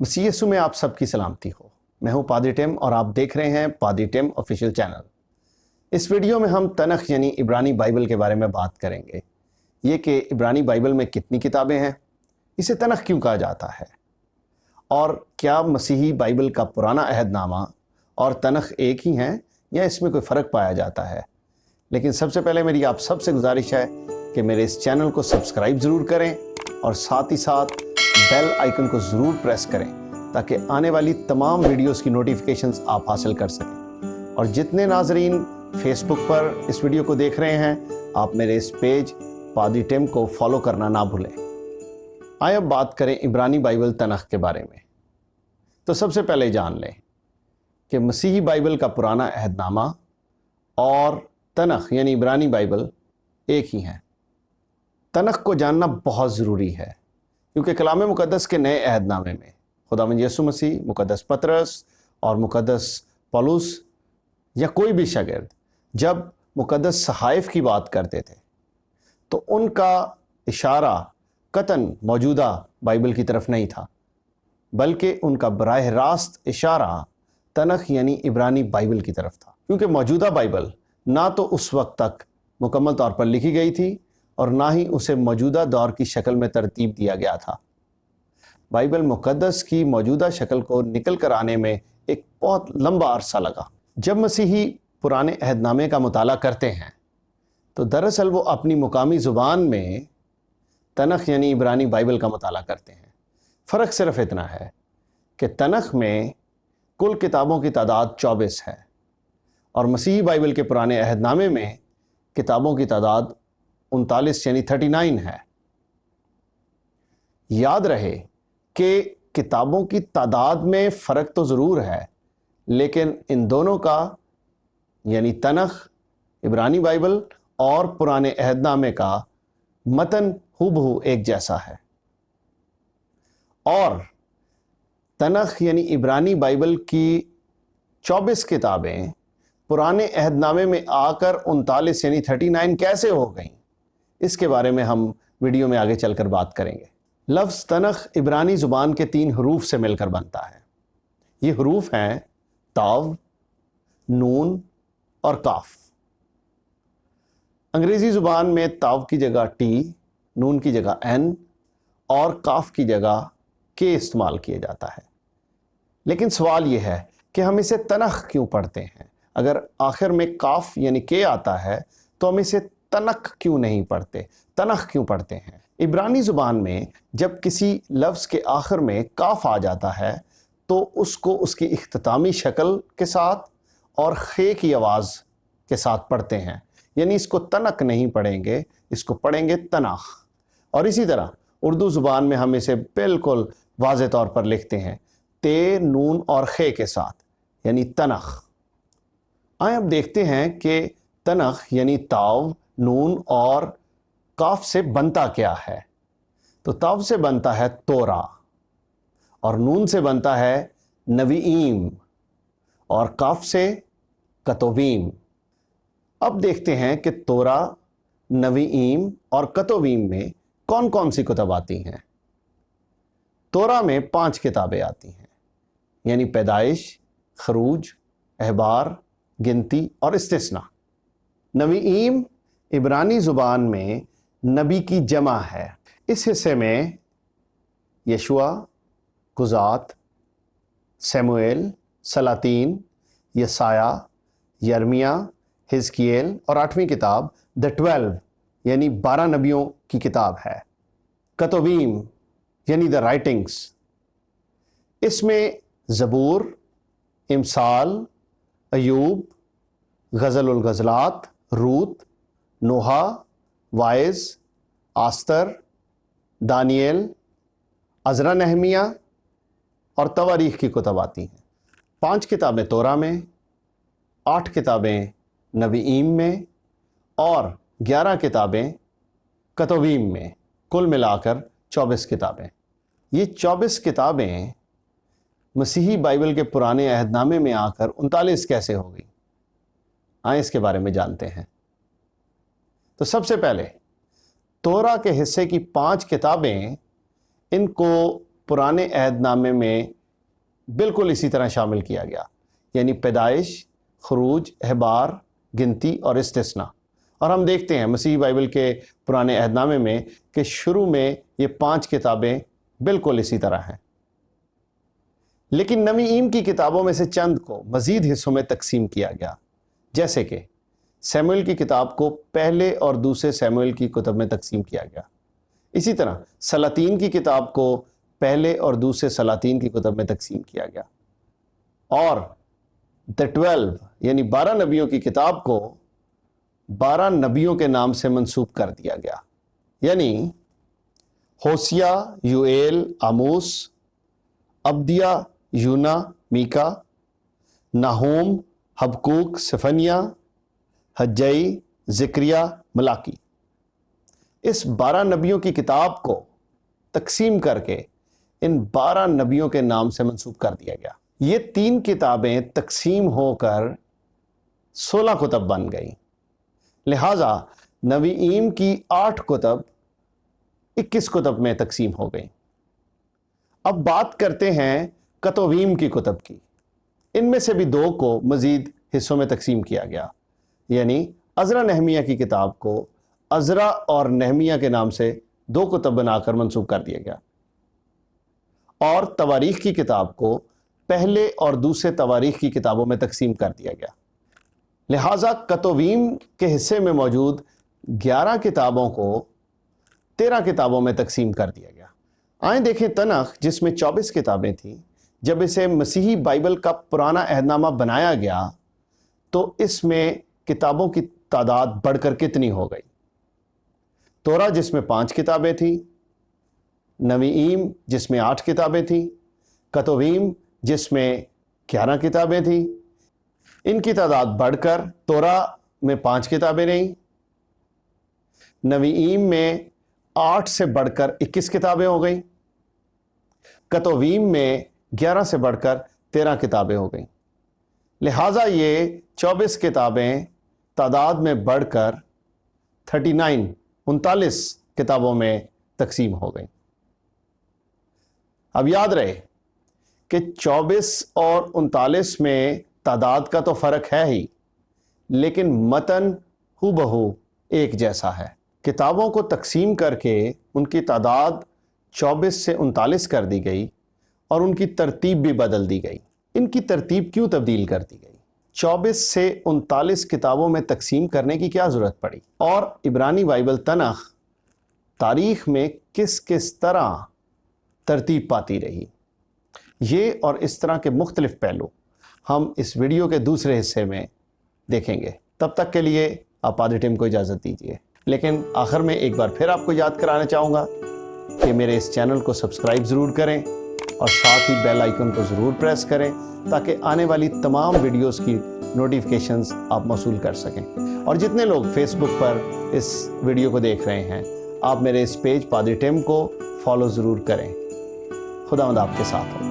मसीह यीशु में आप सबकी सलामती हो। मैं हूं पादरी टिम और आप देख रहे हैं पादरी टिम ऑफिशियल चैनल। इस वीडियो में हम तनख यानी इब्रानी बाइबल के बारे में बात करेंगे। ये कि इब्रानी बाइबल में कितनी किताबें हैं, इसे तनख क्यों कहा जाता है, और क्या मसीही बाइबल का पुराना अहदनामा और तनख एक ही हैं या इसमें कोई फ़र्क पाया जाता है। लेकिन सबसे पहले मेरी आप सबसे गुजारिश है कि मेरे इस चैनल को सब्सक्राइब ज़रूर करें और साथ ही साथ बेल आइकन को ज़रूर प्रेस करें ताकि आने वाली तमाम वीडियोस की नोटिफिकेशंस आप हासिल कर सकें। और जितने नाजरीन फेसबुक पर इस वीडियो को देख रहे हैं, आप मेरे इस पेज पादरी टिम को फॉलो करना ना भूलें। आइए अब बात करें इब्रानी बाइबल तनख के बारे में। तो सबसे पहले जान लें कि मसीही बाइबल का पुराना अहदनामा और तनख यानी इब्रानी बाइबल एक ही हैं। तनख को जानना बहुत ज़रूरी है क्योंकि कलाम मुक़द्दस के नए अहदनामे में खुदावंद यीशु मसीह, मुक़द्दस पतरस और मुक़द्दस पौलुस या कोई भी शागिर्द जब मुक़द्दस सहाइफ की बात करते थे तो उनका इशारा कतन मौजूदा बाइबल की तरफ नहीं था, बल्कि उनका बराह रास्त इशारा तनख यानी इब्रानी बाइबल की तरफ था। क्योंकि मौजूदा बाइबल ना तो उस वक्त तक मुकम्मल तौर पर लिखी गई थी और ना ही उसे मौजूदा दौर की शक्ल में तरतीब दिया गया था। बाइबल मुक़द्दस की मौजूदा शक्ल को निकल कर आने में एक बहुत लंबा अरसा लगा। जब मसीही पुराने अहदनामे का मुताला करते हैं तो दरअसल वो अपनी मुकामी ज़ुबान में तनख यानी इब्रानी बाइबल का मुताला करते हैं। फ़र्क सिर्फ इतना है कि तनख में कुल किताबों की तादाद 24 है और मसीही बाइबल के पुराने अहदनामे में किताबों की तादाद 39 यानी 39 है। याद रहे कि किताबों की तादाद में फ़र्क तो ज़रूर है, लेकिन इन दोनों का यानी तनख इब्रानी बाइबल और पुराने अहदनामे का मतन हूबहू एक जैसा है। और तनख यानी इब्रानी बाइबल की 24 किताबें पुराने अहदनामे में आकर 39 यानी 39 कैसे हो गईं, इसके बारे में हम वीडियो में आगे चलकर बात करेंगे। लफ्ज़ तनख इब्रानी ज़ुबान के 3 हरूफ से मिलकर बनता है। ये हरूफ हैं ताव, नून और काफ। अंग्रेज़ी ज़ुबान में ताव की जगह टी, नून की जगह एन और काफ की जगह के इस्तेमाल किया जाता है। लेकिन सवाल ये है कि हम इसे तनख क्यों पढ़ते हैं। अगर आखिर में काफ यानी के आता है तो हम इसे तनख क्यों नहीं पढ़ते, तनख क्यों पढ़ते हैं। इब्रानी ज़ुबान में जब किसी लफ्ज़ के आखिर में काफ आ जाता है तो उसको उसकी इख्तितामी शक्ल के साथ और खे की आवाज़ के साथ पढ़ते हैं, यानी इसको तनक नहीं पढ़ेंगे, इसको पढ़ेंगे तनख। और इसी तरह उर्दू ज़ुबान में हम इसे बिल्कुल वाज़े तौर पर लिखते हैं ते, नून और खे के साथ, यानी तनख। आइए अब देखते हैं कि तनख यानी ताव, नून और काफ से बनता क्या है। तो ताव से बनता है तोरा और नून से बनता है नवीईम और काफ से कतोवीम। अब देखते हैं कि तोरा, नवीईम और कतोवीम में कौन कौन सी किताब आती हैं। तोरा में 5 किताबें आती हैं, यानी पैदाइश, खरूज, अहबार, गिनती और इस्तिस्ना। नवीईम इब्रानी ज़ुबान में नबी की जमा है। इस हिस्से में यशुआ, गुज़ात, सैमुएल, सलातीन, यसाया, यर्मिया, हिजकियल और 8वीं किताब द 12 यानी 12 नबियों की किताब है। कतोवीम यानी द राइटिंग्स, इसमें ज़बूर, इमसाल, अयूब, गज़ल गज़लात, रूत, नोहा, वाइज, आस्तर, दानियल, अज़रा, नहमिया और तवारीख की किताब आती हैं। 5 किताबें तोरा में, 8 किताबें नवीईम में और 11 किताबें कतोवीम में, कुल मिलाकर 24 किताबें। ये 24 किताबें मसीही बाइबल के पुराने अहदनामे में आकर 39 कैसे हो गई, आइए इसके बारे में जानते हैं। तो सबसे पहले तोरा के हिस्से की 5 किताबें, इनको پرانے عہد نامے میں بالکل اسی طرح شامل کیا گیا، یعنی پیدائش، خروج، احبار، گنتی اور استثناء۔ اور ہم دیکھتے ہیں مسیحی بائبل کے پرانے عہد نامے میں کہ شروع میں یہ 5 کتابیں بالکل اسی طرح ہیں، لیکن نویں ایم کی کتابوں میں سے چند کو مزید حصوں میں تقسیم کیا گیا، جیسے کہ سیموئیل کی کتاب کو پہلے اور دوسرے سیموئیل کی کتب میں تقسیم کیا گیا، اسی طرح سلاطین کی کتاب کو پہلے اور دوسرے سلاطین کی کتب میں تقسیم کیا گیا، اور The 12 یعنی 12 نبیوں کی کتاب کو 12 نبیوں کے نام سے منسوب کر دیا گیا، یعنی ہوسیا، یوئیل، آموس، عبدیہ، یونا، میکا، ناہوم، حبقوق، صفنیہ، حجئی، زکریہ، ملاکی۔ اس 12 نبیوں کی کتاب کو تقسیم کر کے ان 12 نبیوں کے نام سے منسوب کر دیا گیا۔ یہ 3 کتابیں تقسیم ہو کر 16 کتب بن گئیں، لہٰذا نویں ایم کی 8 کتب 21 کتب میں تقسیم ہو گئیں۔ اب بات کرتے ہیں کتویم کی کتب کی۔ ان میں سے بھی 2 کو مزید حصوں میں تقسیم کیا گیا، یعنی عزرا نہمیہ کی کتاب کو عزرا اور نہمیہ کے نام سے 2 کتب بنا کر منسوب کر دیا گیا، اور تواریخ کی کتاب کو پہلے اور دوسرے تواریخ کی کتابوں میں تقسیم کر دیا گیا۔ لہٰذا کتویم کے حصے میں موجود 11 کتابوں کو 13 کتابوں میں تقسیم کر دیا گیا۔ آئیں دیکھیں تنخ جس میں 24 کتابیں تھیں، جب اسے مسیحی بائبل کا پرانا عہد نامہ بنایا گیا تو اس میں کتابوں کی تعداد بڑھ کر کتنی ہو گئی؟ تورا جس میں 5 کتابیں تھیں، نویں ایم جس میں 8 کتابیں تھیں، کتویم جس میں 11 کتابیں تھیں، ان کی تعداد بڑھ کر تورا میں 5 کتابیں رہیں، نویں ایم میں 8 سے بڑھ کر 21 کتابیں ہو گئیں، کتویم میں 11 سے بڑھ کر 13 کتابیں ہو گئیں۔ لہٰذا یہ 24 کتابیں تعداد میں بڑھ کر 39 کتابوں میں تقسیم ہو گئیں۔ اب یاد رہے کہ 24 اور 39 میں تعداد کا تو فرق ہے ہی، لیکن متن ہو بہو ایک جیسا ہے۔ کتابوں کو تقسیم کر کے ان کی تعداد 24 سے 39 کر دی گئی اور ان کی ترتیب بھی بدل دی گئی۔ ان کی ترتیب کیوں تبدیل کر دی گئی؟ 24 سے 39 کتابوں میں تقسیم کرنے کی کیا ضرورت پڑی؟ اور عبرانی بائبل تنخ تاریخ میں کس طرح ترتیب پاتی رہی؟ یہ اور اس طرح کے مختلف پہلو ہم اس ویڈیو کے دوسرے حصے میں دیکھیں گے۔ تب تک کے لیے آپ پادری ٹیم کو اجازت دیجیے، لیکن آخر میں ایک بار پھر آپ کو یاد کرانا چاہوں گا کہ میرے اس چینل کو سبسکرائب ضرور کریں اور ساتھ ہی بیل آئیکن کو ضرور پریس کریں تاکہ آنے والی تمام ویڈیوز کی نوٹیفیکیشنز آپ موصول کر سکیں۔ اور جتنے لوگ فیس بک پر اس ویڈیو کو دیکھ رہے ہیں، آپ میرے اس پیج پادری ٹیم کو فالو ضرور کریں۔ خداوند آپ کے ساتھ ہو۔